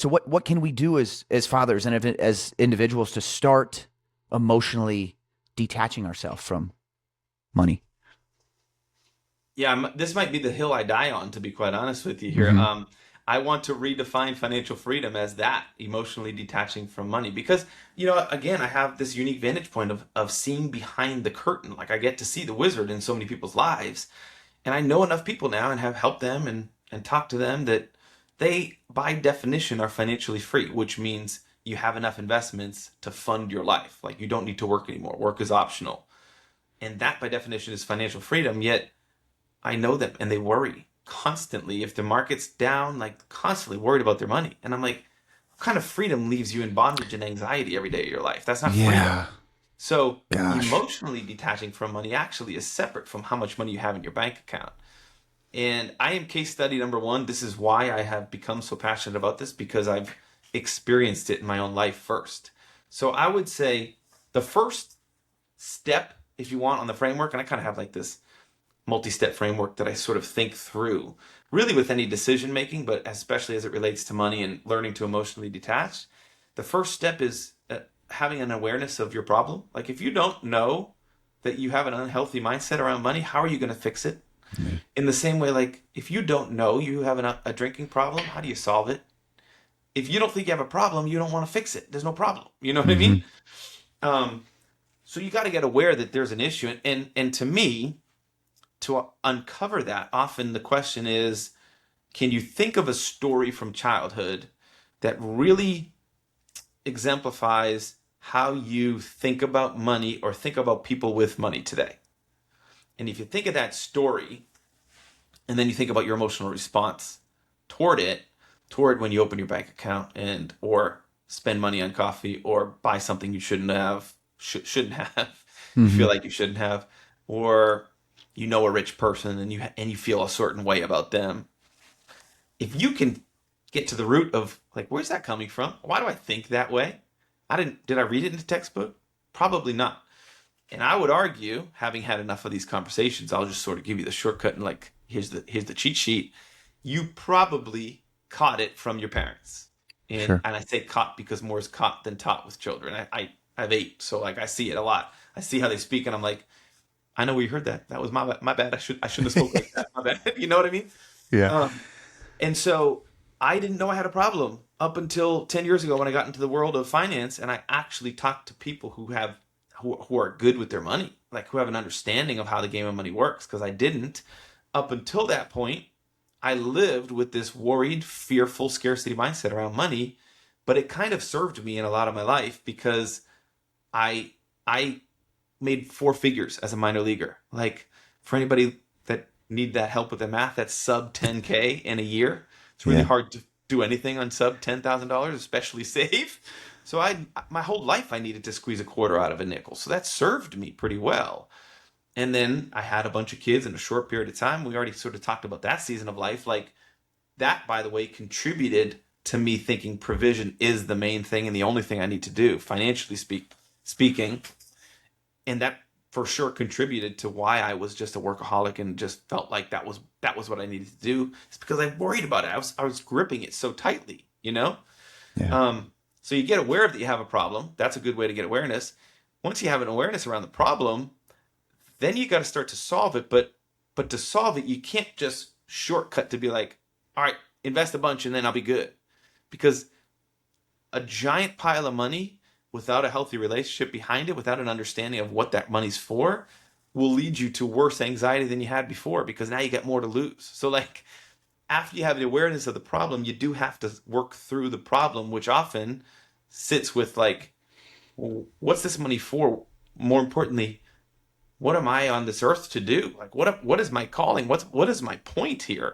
So what can we do as fathers and as individuals to start emotionally detaching ourselves from money? Yeah, this might be the hill I die on, to be quite honest with you here. Hmm. I want to redefine financial freedom as that, emotionally detaching from money. Because, again, I have this unique vantage point of seeing behind the curtain. Like I get to see the wizard in so many people's lives. And I know enough people now and have helped them and talked to them that they, by definition, are financially free, which means you have enough investments to fund your life. Like you don't need to work anymore. Work is optional. And that, by definition, is financial freedom. Yet I know them and they worry constantly. If the market's down, like constantly worried about their money. And I'm like, what kind of freedom leaves you in bondage and anxiety every day of your life? That's not freedom. Yeah. So Gosh. emotionally detaching from money actually is separate from how much money you have in your bank account. And I am case study number one. This is why I have become so passionate about this because I've experienced it in my own life first. So I would say the first step, if you want, on the framework, and I kind of have like this multi-step framework that I sort of think through, really with any decision making, but especially as it relates to money and learning to emotionally detach. The first step is having an awareness of your problem. Like if you don't know that you have an unhealthy mindset around money, how are you going to fix it? Yeah. In the same way, like if you don't know you have a drinking problem, how do you solve it? If you don't think you have a problem, you don't want to fix it. There's no problem. You know what I mean? Hmm. Um, so you got to get aware that there's an issue. And to me, to uncover that, often the question is, can you think of a story from childhood that really exemplifies how you think about money or think about people with money today? And if you think of that story, and then you think about your emotional response toward it, toward when you open your bank account and or spend money on coffee or buy something you shouldn't have, shouldn't have, you feel Hmm. like you shouldn't have, or you know a rich person and you feel a certain way about them. If you can get to the root of like where's that coming from? Why do I think that way? I didn't did I read it in the textbook? Probably not. And I would argue, having had enough of these conversations, I'll just sort of give you the shortcut and like here's the cheat sheet. You probably caught it from your parents. And Sure. and I say caught because more is caught than taught with children. I have eight, so like I see it a lot. I see how they speak, and I'm like, I know where you heard that. That was my bad. I shouldn't have spoke like that. My bad. You know what I mean? Yeah. Um, and so I didn't know I had a problem up until 10 years ago when I got into the world of finance and I actually talked to people who are good with their money, like who have an understanding of how the game of money works because I didn't. Up until that point, I lived with this worried, fearful scarcity mindset around money, but it kind of served me in a lot of my life because I I made four figures as a minor leaguer. Like for anybody that need that help with the math, that's sub 10K in a year. It's really Yeah. hard to do anything on sub $10,000, especially save. So my whole life I needed to squeeze a quarter out of a nickel. So that served me pretty well. And then I had a bunch of kids in a short period of time. We already sort of talked about that season of life. Like that, by the way, contributed to me thinking provision is the main thing and the only thing I need to do, financially speaking, and that for sure contributed to why I was just a workaholic and just felt like that was what I needed to do. It's because I worried about it. I was gripping it so tightly, you know. Yeah. Um, so you get aware that you have a problem. That's a good way to get awareness. Once you have an awareness around the problem, then you got to start to solve it. But to solve it, you can't just shortcut to be like, all right, invest a bunch and then I'll be good, because a giant pile of money without a healthy relationship behind it, without an understanding of what that money's for, will lead you to worse anxiety than you had before because now you got more to lose. So, like, after you have the awareness of the problem, you do have to work through the problem, which often sits with, like, what's this money for? More importantly, what am I on this earth to do? Like, what is my calling? What is my point here?